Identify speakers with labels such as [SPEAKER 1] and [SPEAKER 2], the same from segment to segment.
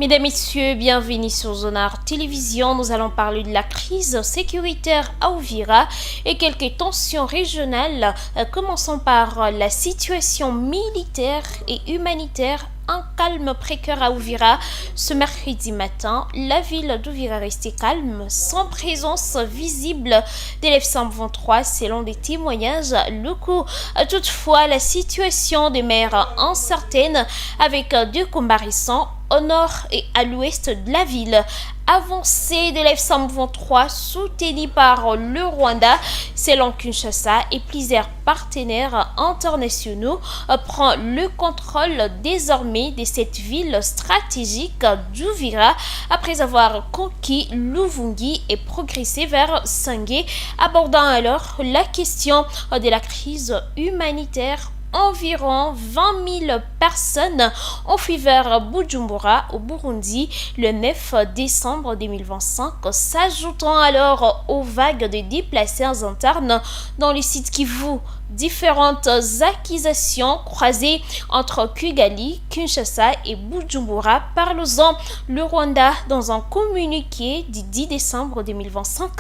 [SPEAKER 1] Mesdames, Messieurs, bienvenue sur Zonar Télévision. Nous allons parler de la crise sécuritaire à Uvira et quelques tensions régionales. Commençons par la situation militaire et humanitaire. Un calme précaire à Uvira. Ce mercredi matin, la ville d'Uvira restait calme, sans présence visible d'élèves 123 selon des témoignages locaux. Toutefois, la situation demeure incertaine avec deux combats récents au nord et à l'ouest de la ville. Avancée de l'F-123 soutenue par le Rwanda, selon Kinshasa et plusieurs partenaires internationaux, prend le contrôle désormais de cette ville stratégique d'Uvira après avoir conquis Luvungi et progressé vers Sangué, abordant alors la question de la crise humanitaire. Environ 20 000 personnes ont fui vers Bujumbura au Burundi le 9 décembre 2025, s'ajoutant alors aux vagues de déplacés internes dans le site Kivu. Différentes accusations croisées entre Kigali, Kinshasa et Bujumbura. Parlons-en. Le Rwanda, dans un communiqué du 10 décembre 2025,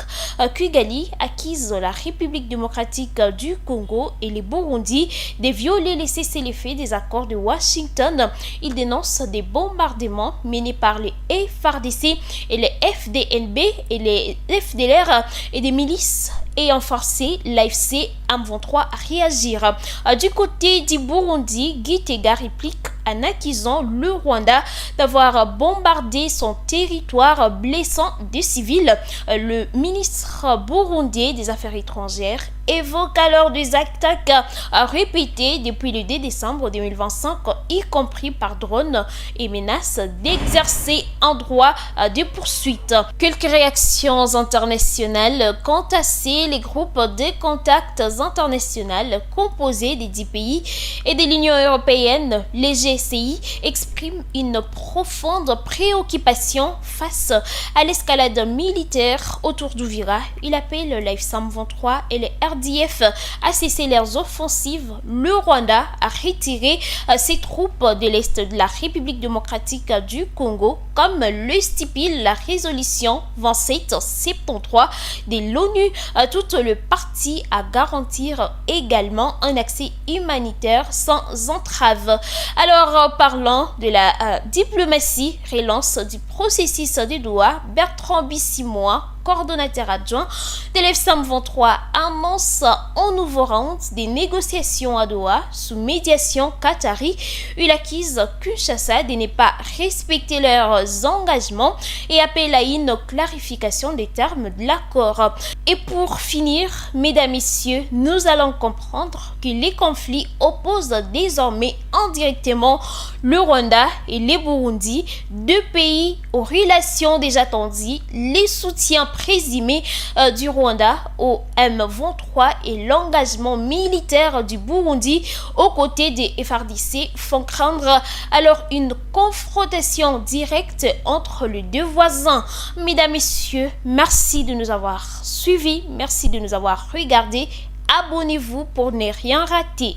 [SPEAKER 1] Kigali accuse la République démocratique du Congo et le Burundi de violer les cessez-le-feu des accords de Washington. Il dénonce des bombardements menés par les FARDC et les FDLB et les FDLR et des milices ayant forcé l'AFC M23 à réagir. Du côté du Burundi, Guy Tega réplique en accusant le Rwanda d'avoir bombardé son territoire, blessant des civils. Le ministre burundais des Affaires étrangères évoque alors des attaques répétées depuis le 2 décembre 2025, y compris par drone, et menace d'exercer un droit de poursuite. Quelques réactions internationales. Quant à les groupes de contacts internationaux composés des 10 pays et de l'Union européenne, les GCI, expriment une profonde préoccupation face à l'escalade militaire autour d'Uvira. Il appelle l'F-123 et les RDF à cesser leurs offensives. Le Rwanda a retiré ses troupes de l'Est de la République démocratique du Congo, comme le stipule la résolution 2773 de l'ONU. Tout le parti à garantir également un accès humanitaire sans entrave. Alors, parlant de la diplomatie, relance du processus de Doha, Bertrand Bissimois, coordonnateur adjoint de l'F-123, annonce un nouveau round des négociations à Doha sous médiation qatari. Il accuse Kinshasa de ne pas respecter leurs engagements et appelle à une clarification des termes de l'accord. Et pour finir, mesdames, messieurs, nous allons comprendre que les conflits opposent désormais indirectement le Rwanda et le Burundi, deux pays aux relations déjà tendues. Les soutiens présumés du Rwanda au M23 et l'engagement militaire du Burundi aux côtés des FARDC font craindre alors une confrontation directe entre les deux voisins. Mesdames, messieurs, merci de nous avoir suivis, merci de nous avoir regardés. Abonnez-vous pour ne rien rater.